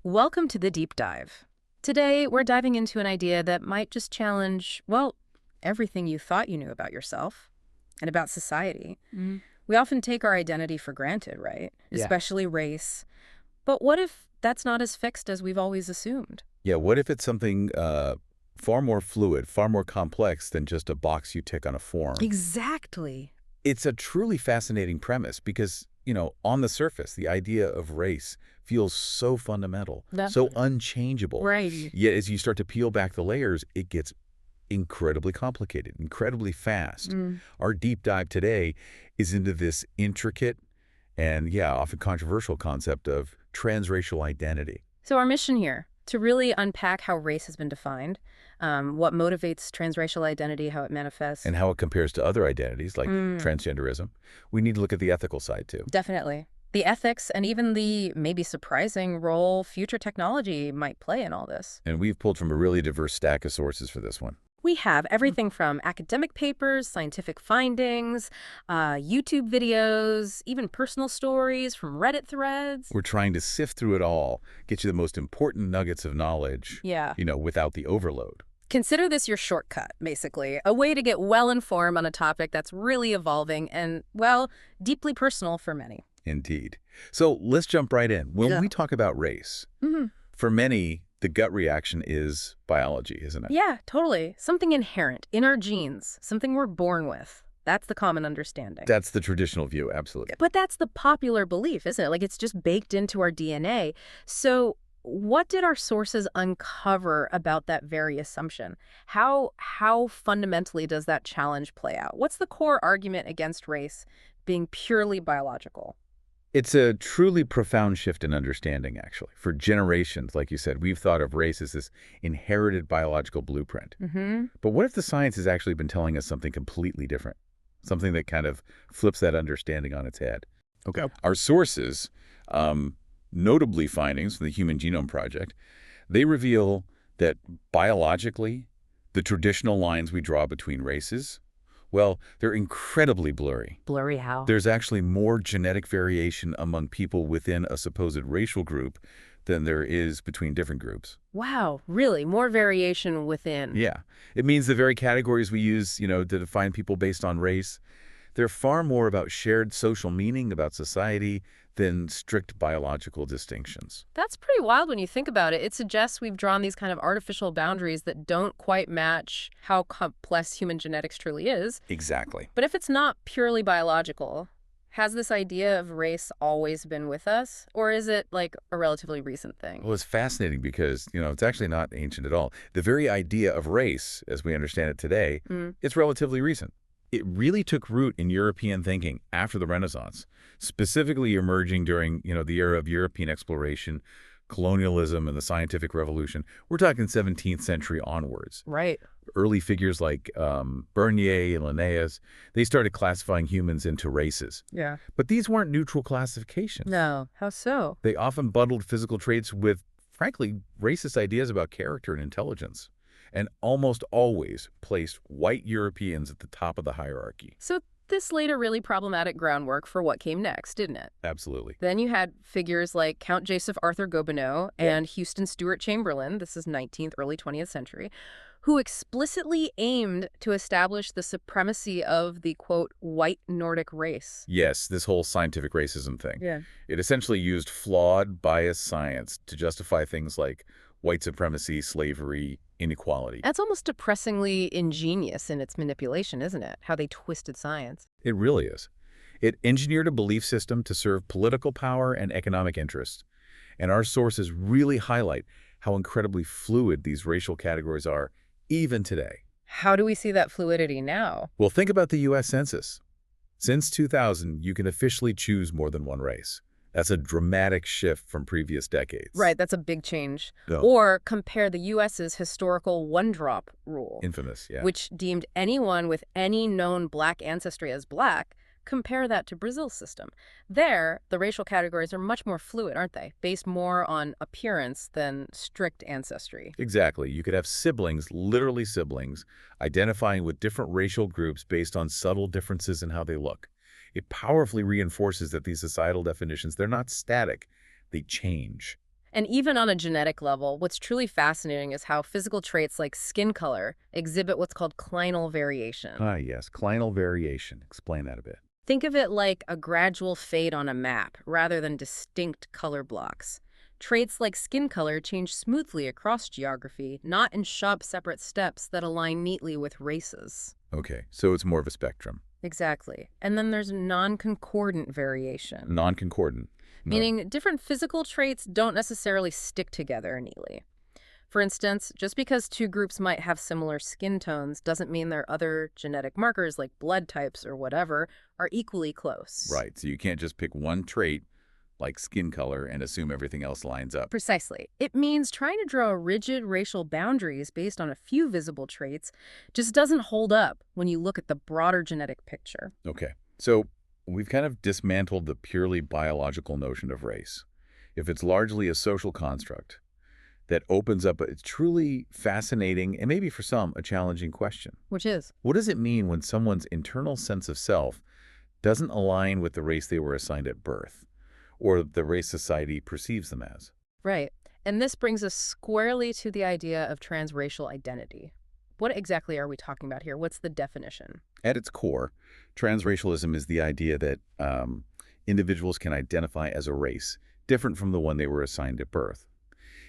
Welcome to the deep dive. Today, we're diving into an idea that might just challenge, well, everything you thought you knew about yourself and about society. Mm. We often take our identity for granted, right? Yeah. Especially race. But what if that's not as fixed as we've always assumed? Yeah, what if it's something far more fluid, far more complex than just a box you tick on a form? Exactly. It's a truly fascinating premise because, on the surface, the idea of race feels so fundamental, so Definitely. unchangeable. Right. Yet as you start to peel back the layers, it gets incredibly complicated, incredibly fast. Mm. Our deep dive today is into this intricate and, yeah, often controversial concept of transracial identity. So our mission here, to really unpack how race has been defined, what motivates transracial identity, how it manifests. And how it compares to other identities like Mm. transgenderism. We need to look at the ethical side too. Definitely. The ethics and even the maybe surprising role future technology might play in all this. And we've pulled from a really diverse stack of sources for this one. We have everything from academic papers, scientific findings, YouTube videos, even personal stories from Reddit threads. We're trying to sift through it all, get you the most important nuggets of knowledge, Yeah. without the overload. Consider this your shortcut, basically, a way to get well informed on a topic that's really evolving and, well, deeply personal for many. Indeed. So let's jump right in. When Yeah. we talk about race, Hmm. for many, the gut reaction is biology, isn't it? Yeah, totally. Something inherent in our genes, something we're born with. That's the common understanding. That's the traditional view, absolutely. But that's the popular belief, isn't it? Like it's just baked into our DNA. So what did our sources uncover about that very assumption? How fundamentally does that challenge play out? What's the core argument against race being purely biological? It's a truly profound shift in understanding, actually. For generations, like you said, we've thought of race as this inherited biological blueprint. Mm-hmm. But what if the science has actually been telling us something completely different? Something that kind of flips that understanding on its head. Okay. Our sources, notably findings from the Human Genome Project, they reveal that biologically, the traditional lines we draw between races, well, they're incredibly blurry. Blurry how? There's actually more genetic variation among people within a supposed racial group than there is between different groups. Wow, really? More variation within. Yeah. It means the very categories we use, to define people based on race, they're far more about shared social meaning, about society, than strict biological distinctions. That's pretty wild when you think about it. It suggests we've drawn these kind of artificial boundaries that don't quite match how complex human genetics truly is. Exactly. But if it's not purely biological, has this idea of race always been with us? Or is it like a relatively recent thing? Well, it's fascinating because, it's actually not ancient at all. The very idea of race, as we understand it today, Mm. it's relatively recent. It really took root in European thinking after the Renaissance, specifically emerging during, the era of European exploration, colonialism, and the scientific revolution. We're talking 17th century onwards. Right. Early figures like Bernier and Linnaeus, they started classifying humans into races. Yeah. But these weren't neutral classifications. No. How so? They often bundled physical traits with, frankly, racist ideas about character and intelligence, and almost always placed white Europeans at the top of the hierarchy. So this laid a really problematic groundwork for what came next, didn't it? Absolutely. Then you had figures like Count Joseph Arthur Gobineau and Houston Stewart Chamberlain, this is 19th, early 20th century, who explicitly aimed to establish the supremacy of the, quote, white Nordic race. Yes, this whole scientific racism thing. Yeah. It essentially used flawed, biased science to justify things like white supremacy, slavery, inequality. That's almost depressingly ingenious in its manipulation, isn't it? How they twisted science. It really is. It engineered a belief system to serve political power and economic interests. And our sources really highlight how incredibly fluid these racial categories are, even today. How do we see that fluidity now? Well, think about the U.S. Census. Since 2000, you can officially choose more than one race. That's a dramatic shift from previous decades. Right, that's a big change. No. Or compare the U.S.'s historical one-drop rule, Infamous, yeah. which deemed anyone with any known black ancestry as black. Compare that to Brazil's system. There, the racial categories are much more fluid, aren't they? Based more on appearance than strict ancestry. Exactly. You could have siblings, literally siblings, identifying with different racial groups based on subtle differences in how they look. It powerfully reinforces that these societal definitions, they're not static. They change. And even on a genetic level, what's truly fascinating is how physical traits like skin color exhibit what's called clinal variation. Ah, yes, clinal variation. Explain that a bit. Think of it like a gradual fade on a map rather than distinct color blocks. Traits like skin color change smoothly across geography, not in sharp separate steps that align neatly with races. Okay, so it's more of a spectrum. Exactly. And then there's non-concordant variation, Non-concordant. No. meaning different physical traits don't necessarily stick together neatly. For instance, just because two groups might have similar skin tones doesn't mean their other genetic markers like blood types or whatever are equally close. Right, so you can't just pick one trait, like skin color, and assume everything else lines up. Precisely. It means trying to draw rigid racial boundaries based on a few visible traits just doesn't hold up when you look at the broader genetic picture. Okay, so we've kind of dismantled the purely biological notion of race. If it's largely a social construct, that opens up a truly fascinating and maybe for some a challenging question. Which is? What does it mean when someone's internal sense of self doesn't align with the race they were assigned at birth, or the race society perceives them as? Right. And this brings us squarely to the idea of transracial identity. What exactly are we talking about here? What's the definition? At its core, transracialism is the idea that individuals can identify as a race different from the one they were assigned at birth.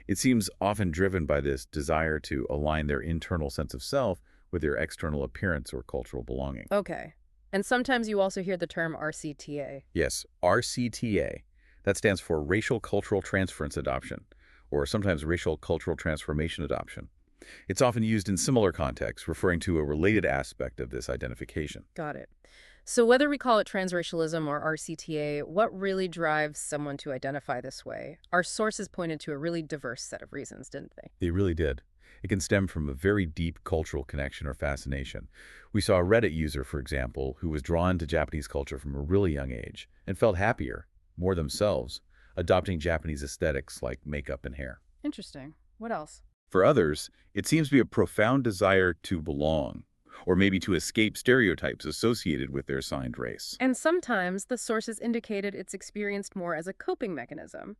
It seems often driven by this desire to align their internal sense of self with their external appearance or cultural belonging. Okay. And sometimes you also hear the term RCTA. Yes, RCTA. That stands for Racial Cultural Transference Adoption, or sometimes Racial Cultural Transformation Adoption. It's often used in similar contexts, referring to a related aspect of this identification. Got it. So whether we call it transracialism or RCTA, what really drives someone to identify this way? Our sources pointed to a really diverse set of reasons, didn't they? They really did. It can stem from a very deep cultural connection or fascination. We saw a Reddit user, for example, who was drawn to Japanese culture from a really young age and felt happier, more themselves, adopting Japanese aesthetics like makeup and hair. Interesting. What else? For others, it seems to be a profound desire to belong, or maybe to escape stereotypes associated with their assigned race. And sometimes the sources indicated it's experienced more as a coping mechanism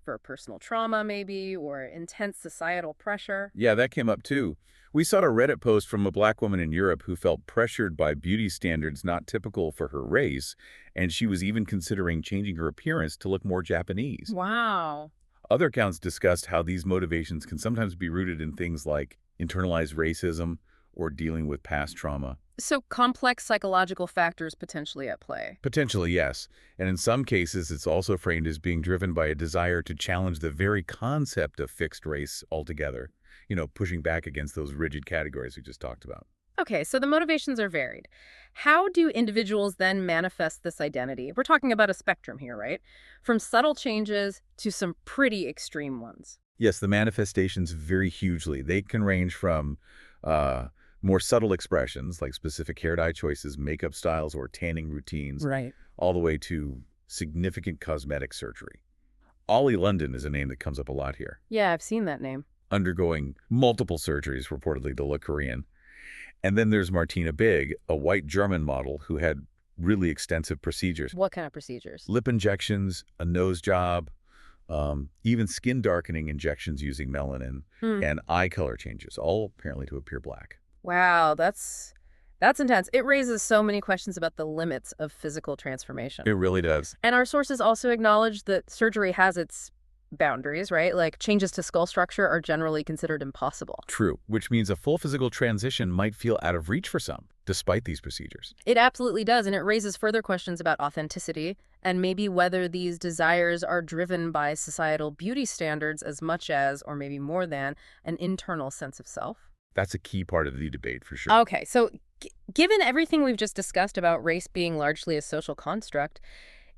for personal trauma, maybe, or intense societal pressure. Yeah, that came up too. We saw a Reddit post from a Black woman in Europe who felt pressured by beauty standards not typical for her race, and she was even considering changing her appearance to look more Japanese. Wow. Other accounts discussed how these motivations can sometimes be rooted in things like internalized racism or dealing with past trauma. So complex psychological factors potentially at play. Potentially, yes. And in some cases, it's also framed as being driven by a desire to challenge the very concept of fixed race altogether, pushing back against those rigid categories we just talked about. Okay, so the motivations are varied. How do individuals then manifest this identity? We're talking about a spectrum here, right? From subtle changes to some pretty extreme ones. Yes, the manifestations vary hugely. They can range from more subtle expressions like specific hair dye choices, makeup styles, or tanning routines, Right. all the way to significant cosmetic surgery. Ollie London is a name that comes up a lot here, Yeah, I've seen that name. undergoing multiple surgeries reportedly to look Korean. And then there's Martina Big, a white German model who had really extensive procedures. What kind of procedures? Lip injections, a nose job, even skin darkening injections using melanin, and eye color changes, all apparently to appear black. Wow, that's intense. It raises so many questions about the limits of physical transformation. It really does. And our sources also acknowledge that surgery has its boundaries, right? Like changes to skull structure are generally considered impossible. True, which means a full physical transition might feel out of reach for some, despite these procedures. It absolutely does, and it raises further questions about authenticity and maybe whether these desires are driven by societal beauty standards as much as, or maybe more than, an internal sense of self. That's a key part of the debate for sure. Okay, so given everything we've just discussed about race being largely a social construct,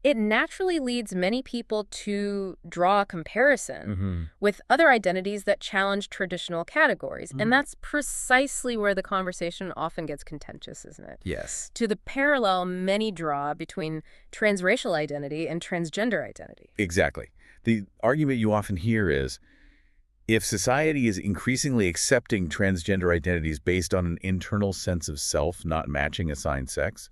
it naturally leads many people to draw a comparison with other identities that challenge traditional categories. And that's precisely where the conversation often gets contentious, isn't it? Yes. To the parallel many draw between transracial identity and transgender identity. Exactly. The argument you often hear is, if society is increasingly accepting transgender identities based on an internal sense of self not matching assigned sex,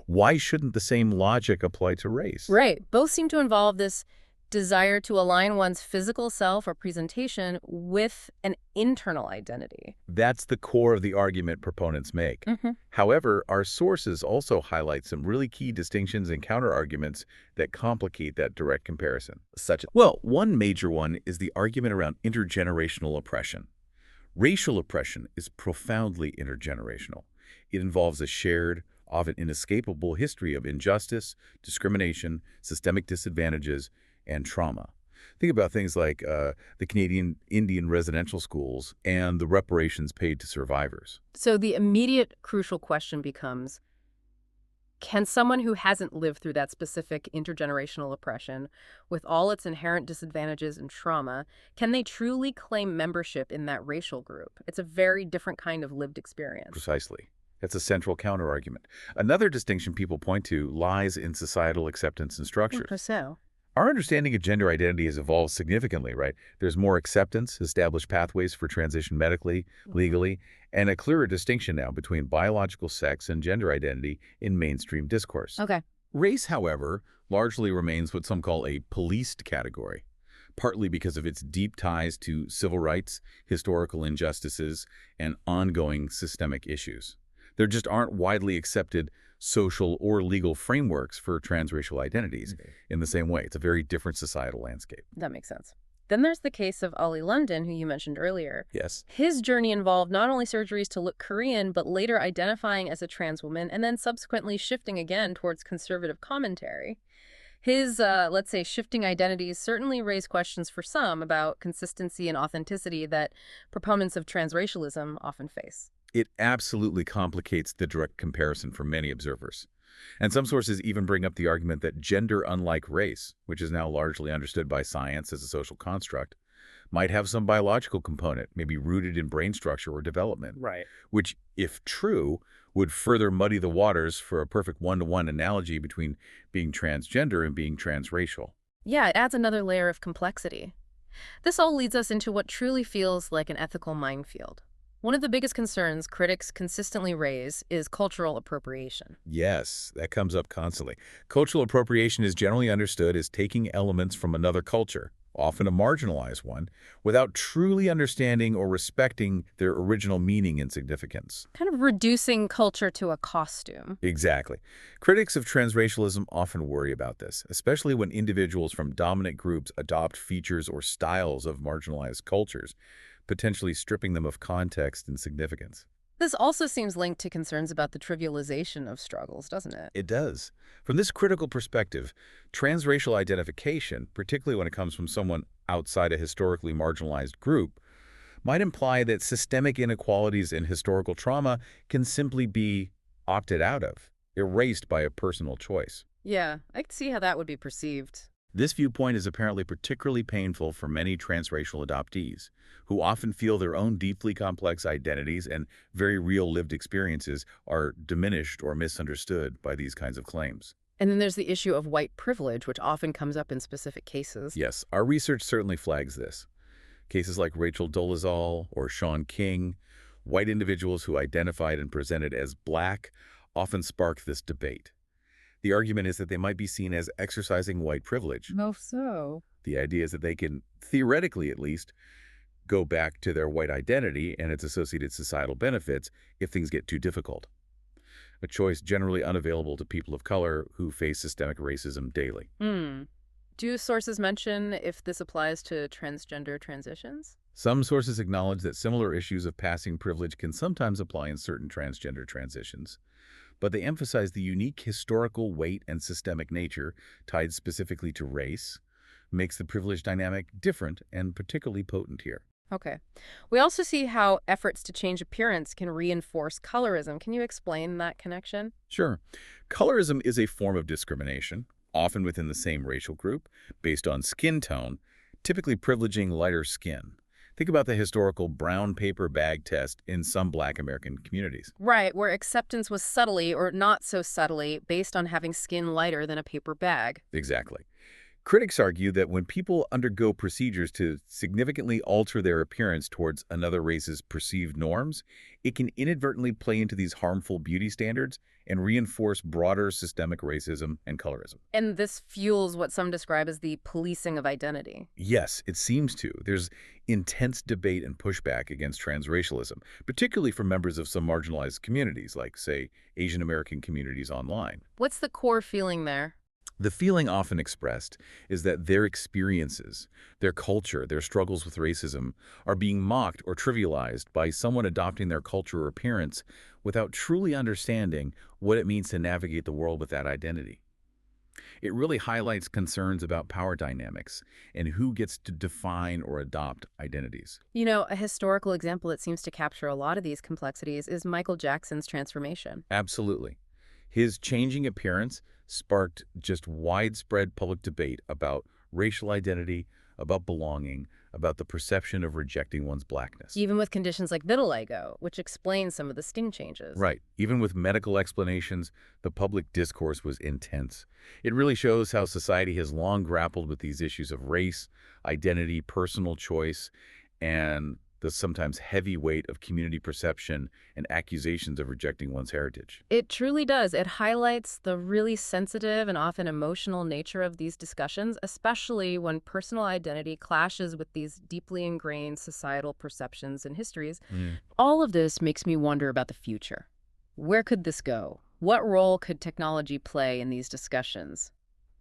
why shouldn't the same logic apply to race? Right. Both seem to involve this Desire to align one's physical self or presentation with an internal identity. That's the core of the argument proponents make. Hmm. However, our sources also highlight some really key distinctions and counterarguments that complicate that direct comparison. Well, one major one is the argument around intergenerational oppression. Racial oppression is profoundly intergenerational. It involves a shared, often inescapable history of injustice, discrimination, systemic disadvantages, and trauma. Think about things like the Canadian Indian residential schools and the reparations paid to survivors. So the immediate crucial question becomes, can someone who hasn't lived through that specific intergenerational oppression, with all its inherent disadvantages and trauma, can they truly claim membership in that racial group? It's a very different kind of lived experience. Precisely. That's a central counterargument. Another distinction people point to lies in societal acceptance and How structures. so? Our understanding of gender identity has evolved significantly, right? There's more acceptance, established pathways for transition medically, legally, and a clearer distinction now between biological sex and gender identity in mainstream discourse. Okay. Race, however, largely remains what some call a policed category, partly because of its deep ties to civil rights, historical injustices, and ongoing systemic issues. There just aren't widely accepted social or legal frameworks for transracial identities in the same way. It's a very different societal landscape. That makes sense. Then there's the case of Ollie London, who you mentioned earlier. Yes. His journey involved not only surgeries to look Korean, but later identifying as a trans woman and then subsequently shifting again towards conservative commentary. His, let's say, shifting identities certainly raise questions for some about consistency and authenticity that proponents of transracialism often face. It absolutely complicates the direct comparison for many observers. And some sources even bring up the argument that gender unlike race, which is now largely understood by science as a social construct, might have some biological component, maybe rooted in brain structure or development, Right. which, if true, would further muddy the waters for a perfect one-to-one analogy between being transgender and being transracial. Yeah, it adds another layer of complexity. This all leads us into what truly feels like an ethical minefield. One of the biggest concerns critics consistently raise is cultural appropriation. Yes, that comes up constantly. Cultural appropriation is generally understood as taking elements from another culture, often a marginalized one, without truly understanding or respecting their original meaning and significance. Kind of reducing culture to a costume. Exactly. Critics of transracialism often worry about this, especially when individuals from dominant groups adopt features or styles of marginalized cultures, potentially stripping them of context and significance. This also seems linked to concerns about the trivialization of struggles, doesn't it? It does. From this critical perspective, transracial identification, particularly when it comes from someone outside a historically marginalized group, might imply that systemic inequalities and historical trauma can simply be opted out of, erased by a personal choice. Yeah, I can see how that would be perceived. This viewpoint is apparently particularly painful for many transracial adoptees, who often feel their own deeply complex identities and very real lived experiences are diminished or misunderstood by these kinds of claims. And then there's the issue of white privilege, which often comes up in specific cases. Yes, our research certainly flags this. Cases like Rachel Dolezal or Sean King, white individuals who identified and presented as Black, often spark this debate. The argument is that they might be seen as exercising white privilege. Oh, so? The idea is that they can, theoretically at least, go back to their white identity and its associated societal benefits if things get too difficult. A choice generally unavailable to people of color who face systemic racism daily. Do sources mention if this applies to transgender transitions? Some sources acknowledge that similar issues of passing privilege can sometimes apply in certain transgender transitions, but they emphasize the unique historical weight and systemic nature tied specifically to race makes the privilege dynamic different and particularly potent here. Okay. We also see how efforts to change appearance can reinforce colorism. Can you explain that connection? Sure. Colorism is a form of discrimination, often within the same racial group, based on skin tone, typically privileging lighter skin. Think about the historical brown paper bag test in some Black American communities. Right, where acceptance was subtly or not so subtly based on having skin lighter than a paper bag. Exactly. Critics argue that when people undergo procedures to significantly alter their appearance towards another race's perceived norms, it can inadvertently play into these harmful beauty standards and reinforce broader systemic racism and colorism. And this fuels what some describe as the policing of identity. Yes, it seems to. There's intense debate and pushback against transracialism, particularly from members of some marginalized communities, like, say, Asian American communities online. What's the core feeling there? The feeling often expressed is that their experiences, their culture, their struggles with racism are being mocked or trivialized by someone adopting their culture or appearance without truly understanding what it means to navigate the world with that identity. It really highlights concerns about power dynamics and who gets to define or adopt identities. A historical example that seems to capture a lot of these complexities is Michael Jackson's transformation. Absolutely. His changing appearance sparked just widespread public debate about racial identity, about belonging, about the perception of rejecting one's blackness. Even with conditions like vitiligo, which explains some of the skin changes. Right. Even with medical explanations, the public discourse was intense. It really shows how society has long grappled with these issues of race, identity, personal choice, and the sometimes heavy weight of community perception and accusations of rejecting one's heritage. It truly does. It highlights the really sensitive and often emotional nature of these discussions, especially when personal identity clashes with these deeply ingrained societal perceptions and histories. Mm. All of this makes me wonder about the future. Where could this go? What role could technology play in these discussions?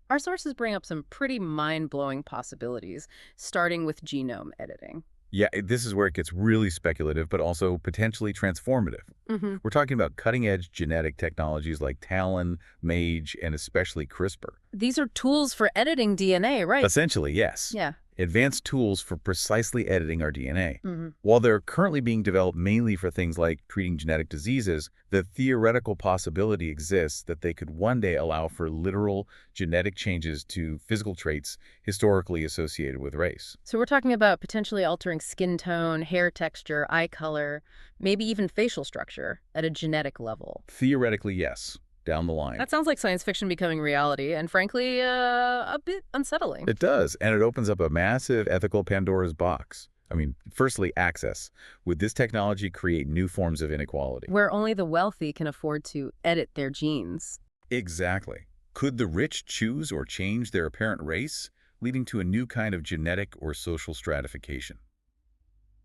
Our sources bring up some pretty mind-blowing possibilities, starting with genome editing. Yeah, this is where it gets really speculative, but also potentially transformative. Mm-hmm. We're talking about cutting-edge genetic technologies like TALEN, MAGE, and especially CRISPR. These are tools for editing DNA, right? Essentially, yes. Yeah. Advanced tools for precisely editing our DNA. Mm-hmm. While they're currently being developed mainly for things like treating genetic diseases, the theoretical possibility exists that they could one day allow for literal genetic changes to physical traits historically associated with race. So we're talking about potentially altering skin tone, hair texture, eye color, maybe even facial structure at a genetic level. Theoretically, yes. Down the line. That sounds like science fiction becoming reality, and frankly, a bit unsettling. It does, and it opens up a massive ethical Pandora's box. I mean, firstly, access. Would this technology create new forms of inequality? Where only the wealthy can afford to edit their genes. Exactly. Could the rich choose or change their apparent race, leading to a new kind of genetic or social stratification?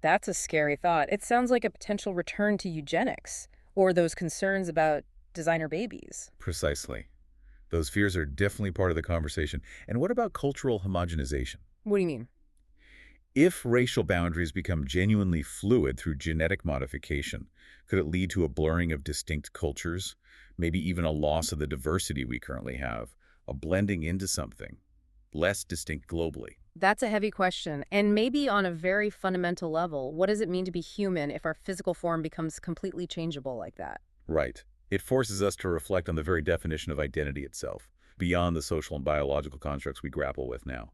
That's a scary thought. It sounds like a potential return to eugenics, or those concerns about designer babies. Precisely. Those fears are definitely part of the conversation. And what about cultural homogenization? What do you mean? If racial boundaries become genuinely fluid through genetic modification, could it lead to a blurring of distinct cultures, maybe even a loss of the diversity we currently have, a blending into something less distinct globally? That's a heavy question. And maybe on a very fundamental level, what does it mean to be human if our physical form becomes completely changeable like that? Right. It forces us to reflect on the very definition of identity itself, beyond the social and biological constructs we grapple with now.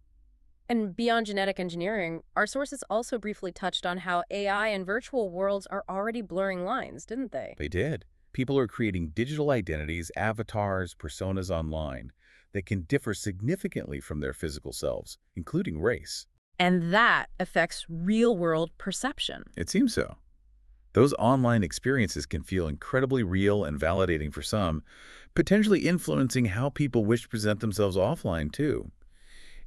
And beyond genetic engineering, our sources also briefly touched on how AI and virtual worlds are already blurring lines, didn't they? They did. People are creating digital identities, avatars, personas online that can differ significantly from their physical selves, including race. And that affects real-world perception. It seems so. Those online experiences can feel incredibly real and validating for some, potentially influencing how people wish to present themselves offline, too.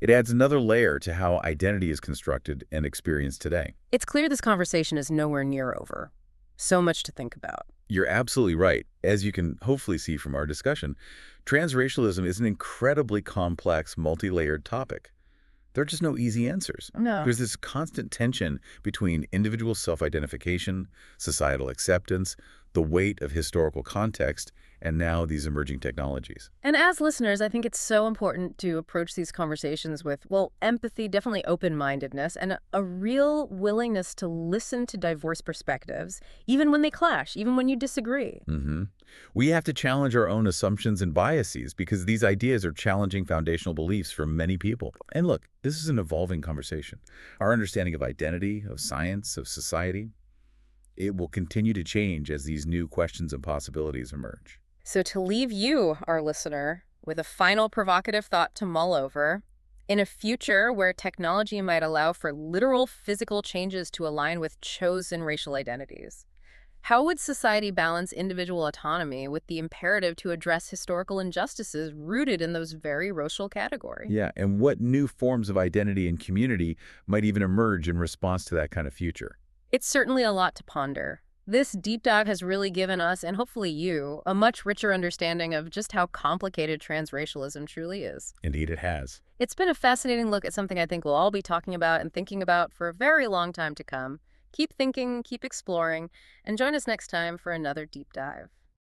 It adds another layer to how identity is constructed and experienced today. It's clear this conversation is nowhere near over. So much to think about. You're absolutely right. As you can hopefully see from our discussion, transracialism is an incredibly complex, multi-layered topic. There are just no easy answers. No. There's this constant tension between individual self-identification, societal acceptance, the weight of historical context, and now these emerging technologies. And as listeners, I think it's so important to approach these conversations with, well, empathy, definitely open-mindedness, and a real willingness to listen to diverse perspectives, even when they clash, even when you disagree. We have to challenge our own assumptions and biases because these ideas are challenging foundational beliefs for many people. And look, this is an evolving conversation. Our understanding of identity, of science, of society, it will continue to change as these new questions and possibilities emerge. So to leave you, our listener, with a final provocative thought to mull over, In a future where technology might allow for literal physical changes to align with chosen racial identities, how would society balance individual autonomy with the imperative to address historical injustices rooted in those very racial category? Yeah, and what new forms of identity and community might even emerge in response to that kind of future? It's certainly a lot to ponder. This deep dive has really given us, and hopefully you, a much richer understanding of just how complicated transracialism truly is. Indeed, it has. It's been a fascinating look at something I think we'll all be talking about and thinking about for a very long time to come. Keep thinking, keep exploring, and join us next time for another deep dive.